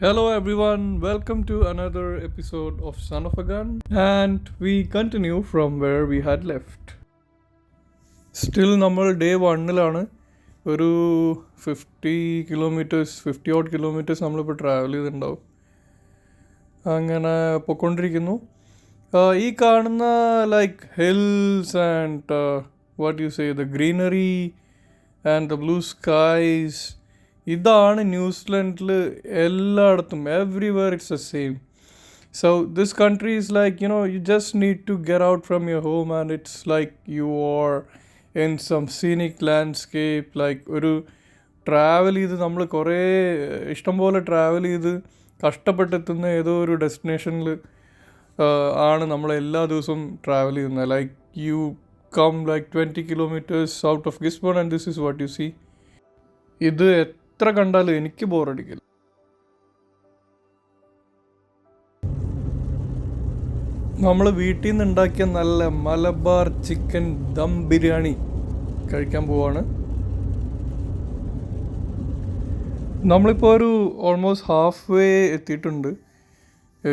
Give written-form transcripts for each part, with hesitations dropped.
Hello everyone, welcome to another episode of Son of a Gun, and we continue from where we had left. Still നമ്മൾ day 1 ഒരു 50 odd kilometres നമ്മളിപ്പോൾ travel ചെയ്തിട്ടുണ്ടാവും. അങ്ങനെ പൊയ്ക്കൊണ്ടിരിക്കുന്നു. ഈ കാണുന്ന like hills and what you say the greenery and the blue skies, ഇതാണ് ന്യൂസിലൻഡിൽ എല്ലായിടത്തും. Everywhere it's the same. So this country is like, you just need to get out from your home and it's like you are in some scenic landscape. Like ഒരു travel ചെയ്ത് നമ്മൾ കുറേ ഇഷ്ടംപോലെ travel ചെയ്ത് കഷ്ടപ്പെട്ടെത്തുന്ന ഏതോ ഒരു ഡെസ്റ്റിനേഷനിൽ ആണ് നമ്മൾ എല്ലാ ദിവസവും ട്രാവൽ ചെയ്യുന്നത്. Like you come like 20 kilometers out of Gisborne and this is what you see. ഇത് എത്ര കണ്ടാലും എനിക്ക് ബോറടിക്കില്ല. നമ്മൾ വീട്ടിൽ നിന്ന് ഉണ്ടാക്കിയ നല്ല മലബാർ ചിക്കൻ ദം ബിരിയാണി കഴിക്കാൻ പോവാണ്. നമ്മളിപ്പോൾ ഒരു ഓൾമോസ്റ്റ് ഹാഫ് വേ എത്തിയിട്ടുണ്ട്.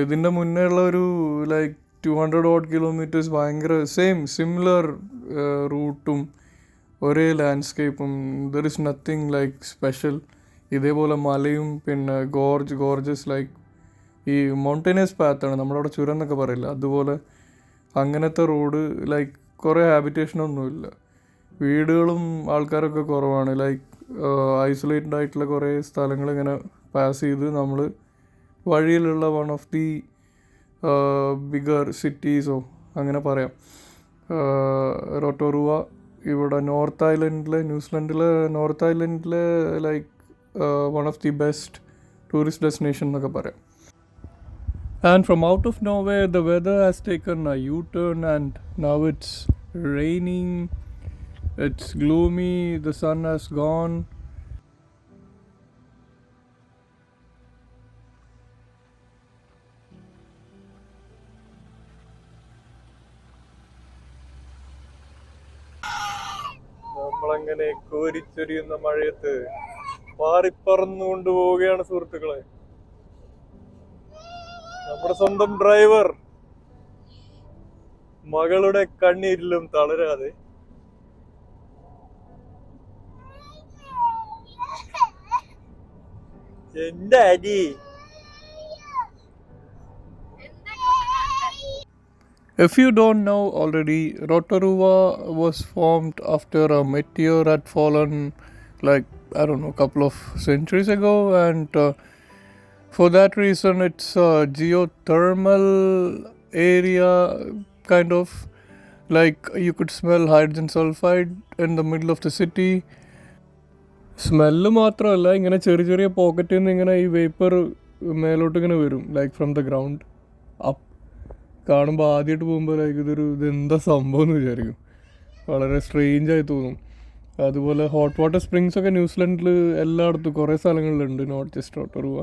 ഇതിൻ്റെ മുന്നേ ഉള്ള ഒരു ലൈക്ക് 200 odd kilometers ഭയങ്കര സിമിലർ റൂട്ടും ഒരേ ലാൻഡ്സ്കേപ്പും. There is nothing like special. ഇതേപോലെ മലയും പിന്നെ ഗോർജസ് ലൈക്ക് ഈ മൗണ്ടൈനസ് പാത്താണ്, നമ്മളവിടെ ചുരം എന്നൊക്കെ പറയില്ല, അതുപോലെ അങ്ങനത്തെ റോഡ്. ലൈക്ക് കുറേ ഹാബിറ്റേഷനൊന്നുമില്ല, വീടുകളും ആൾക്കാരൊക്കെ കുറവാണ്. ലൈക്ക് ഐസൊലേറ്റഡ് ആയിട്ടുള്ള കുറേ സ്ഥലങ്ങൾ ഇങ്ങനെ പാസ് ചെയ്ത് നമ്മൾ വഴിയിലുള്ള വൺ ഓഫ് ദി ബിഗർ സിറ്റീസോ അങ്ങനെ പറയാം, റോട്ടോറുവ. ഇവിടെ ന്യൂസിലൻഡിലെ നോർത്ത് ഐലൻഡിലെ like one of the best tourist destination എന്നൊക്കെ പറയാം. And from out of nowhere, the weather has taken a U-turn and now it's raining, it's gloomy, the sun has gone. നമ്മളങ്ങനെ കോരിച്ചൊരിയുന്ന മഴയത്ത് പാറിപ്പറന്നുകൊണ്ട് പോവുകയാണ് സുഹൃത്തുക്കളെ. നമ്മുടെ സ്വന്തം ഡ്രൈവർ മകളുടെ കണ്ണീരിലും തളരാതെ എന്റെ അരി. If you don't know already, Rotorua was formed after a meteor had fallen like, I don't know, a couple of centuries ago, and for that reason it's a geothermal area, kind of like you could smell hydrogen sulfide in the middle of the city. Smell മാത്രമല്ല, ഇങ്ങനെ ചെറിയ ചെറിയ പോക്കറ്റിൽ നിന്ന് ഇങ്ങനെ ഈ vapour മേലോട്ട് ഇങ്ങനെ വരും, like from the ground up. കാണുമ്പോൾ ആദ്യമായിട്ട് പോകുമ്പോൾ ലൈക്ക് ഇതെന്താ സംഭവം എന്ന് വിചാരിക്കും, വളരെ സ്ട്രേഞ്ചായി തോന്നും. അതുപോലെ ഹോട്ട് വാട്ടർ സ്പ്രിങ്സ് ഒക്കെ ന്യൂസിലൻഡിൽ എല്ലായിടത്തും കുറേ സ്ഥലങ്ങളിലുണ്ട്, നോട്ട് ജസ്റ്റ് റോട്ടോറുവ.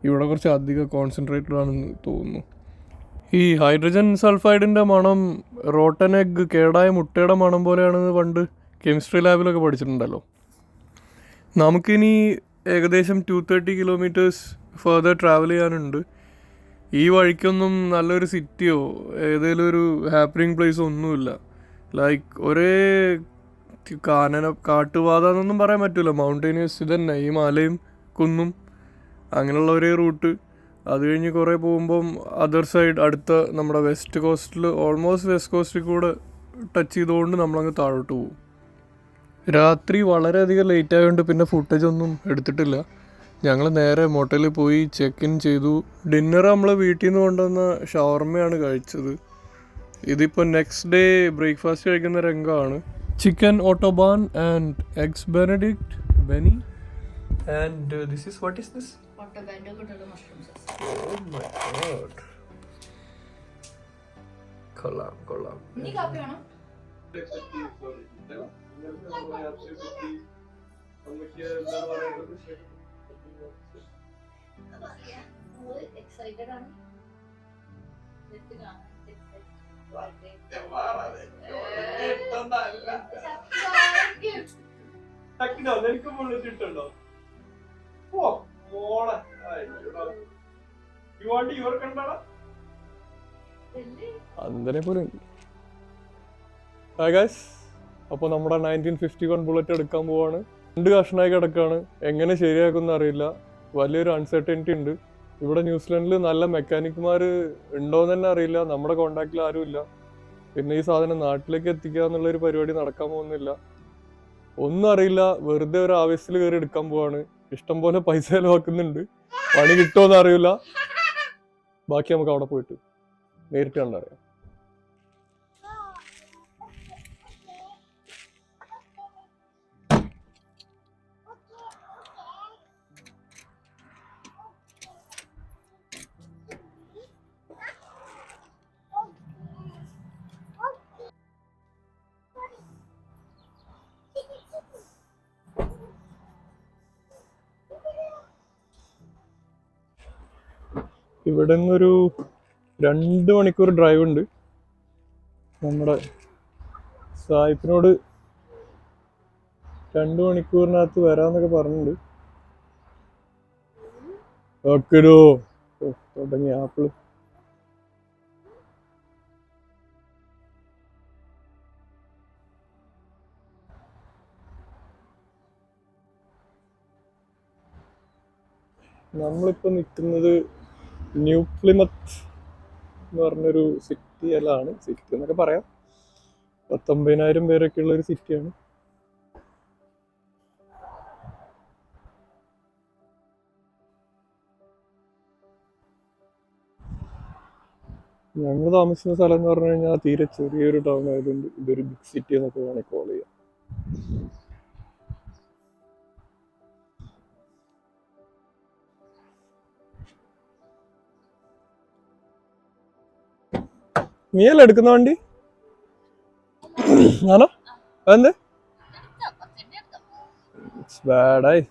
ഇവിടെ കുറച്ച് അധികം കോൺസെൻട്രേറ്റഡ് ആണെന്ന് തോന്നുന്നു. ഈ ഹൈഡ്രജൻ സൾഫൈഡിൻ്റെ മണം റോട്ടൻ എഗ്, കേടായ മുട്ടയുടെ മണം പോലെയാണെന്ന് പണ്ട് കെമിസ്ട്രി ലാബിലൊക്കെ പഠിച്ചിട്ടുണ്ടല്ലോ. നമുക്കിനി ഏകദേശം 230 kilometers ഫർദർ ട്രാവൽ ചെയ്യാനുണ്ട്. ഈ വഴിക്കൊന്നും നല്ലൊരു സിറ്റിയോ ഏതെങ്കിലും ഒരു ഹാപ്പനിങ് പ്ലേസോ ഒന്നുമില്ല. ലൈക്ക് ഒരേ കാട്ടുപാത എന്നൊന്നും പറയാൻ പറ്റില്ല, മൗണ്ടൈനിയസ് ഇതന്നെ, ഈ മലയും കുന്നും അങ്ങനെയുള്ള ഒരേ റൂട്ട്. അത് കഴിഞ്ഞ് കുറേ പോകുമ്പം അതർ സൈഡ് അടുത്ത നമ്മുടെ വെസ്റ്റ് കോസ്റ്റിൽ, ഓൾമോസ്റ്റ് വെസ്റ്റ് കോസ്റ്റിൽ കൂടെ ടച്ച് ചെയ്തുകൊണ്ട് നമ്മളങ്ങ് താഴോട്ട് പോകും. രാത്രി വളരെയധികം ലേറ്റ് ആയതുകൊണ്ട് പിന്നെ ഫുട്ടേജ് ഒന്നും എടുത്തിട്ടില്ല. ഞങ്ങൾ നേരെ മോട്ടലിൽ പോയി ചെക്ക് ഇൻ ചെയ്തു. ഡിന്നർ നമ്മൾ വീട്ടിൽ നിന്ന് കൊണ്ടുവന്ന ഷവർമയാണ് കഴിച്ചത്. ഇതിപ്പോൾ നെക്സ്റ്റ് ഡേ ബ്രേക്ക്ഫാസ്റ്റ് കഴിക്കുന്ന രംഗമാണ്. Chicken autobahn and eggs Benedict Benny. And this is what is this? Oh my god. കൊള്ളാം. എക്സൈറ്റഡ് ആണ്. എനിക്ക് ബുള്ളറ്റ് ഇട്ടുണ്ടോ? അങ്ങനെ പോലെ. ഹായ് ഗൈസ്, അപ്പോൾ നമ്മുടെ 1951 ബുള്ളറ്റ് എടുക്കാൻ പോവാണ്. 2 കഷ്ണമായി കിടക്കാണ്, എങ്ങനെ ശരിയാക്കുമെന്ന് അറിയില്ല. വലിയൊരു അൺസർട്ടനിറ്റി ഉണ്ട്. ഇവിടെ ന്യൂസിലൻഡിൽ നല്ല മെക്കാനിക്മാർ ഉണ്ടോയെന്ന് തന്നെ അറിയില്ല, നമ്മുടെ കോണ്ടാക്റ്റിൽ ആരുമില്ല. പിന്നെ ഈ സാധനം നാട്ടിലേക്ക് എത്തിക്കുക എന്നുള്ളൊരു പരിപാടി നടക്കാൻ പോകുന്നില്ല. ഒന്നും അറിയില്ല, വെറുതെ ഒരു ആവേശത്തിൽ കയറി എടുക്കാൻ പോവാണ്. ഇഷ്ടം പോലെ പൈസ ചെലവാക്കുന്നുണ്ട്, പണി കിട്ടുമോന്ന് അറിയില്ല. ബാക്കി നമുക്ക് അവിടെ പോയിട്ട് നേരിട്ട് കണ്ടറിയാം. ഇവിടെ നിന്നൊരു 2 മണിക്കൂർ ഡ്രൈവ് ഉണ്ട്. നമ്മുടെ സായിപ്പിനോട് 2 മണിക്കൂറിനകത്ത് വരാന്നൊക്കെ പറഞ്ഞിട്ടുണ്ട്. ഓക്കെടോ, തുടങ്ങി ആപ്പിള്. നമ്മളിപ്പോൾ നിൽക്കുന്നത് ന്യൂ പ്ലിമത്ത് എന്ന് പറഞ്ഞൊരു സിറ്റിയിലാണ്. സിറ്റി എന്നൊക്കെ പറയാം, 19,000 പേരൊക്കെ ഉള്ളൊരു സിറ്റിയാണ്. ഞങ്ങൾ താമസിക്കുന്ന സ്ഥലം എന്ന് പറഞ്ഞു കഴിഞ്ഞാൽ തീരെ ചെറിയൊരു ടൗൺ ആയതുകൊണ്ട് ഇതൊരു ബിഗ് സിറ്റി എന്നൊക്കെ വേണമെങ്കിൽ കോൾ ചെയ്യാം. നീയല്ല എടുക്കുന്ന വണ്ടി? ഞാനോ? അതെന്ത് ബാഡായി?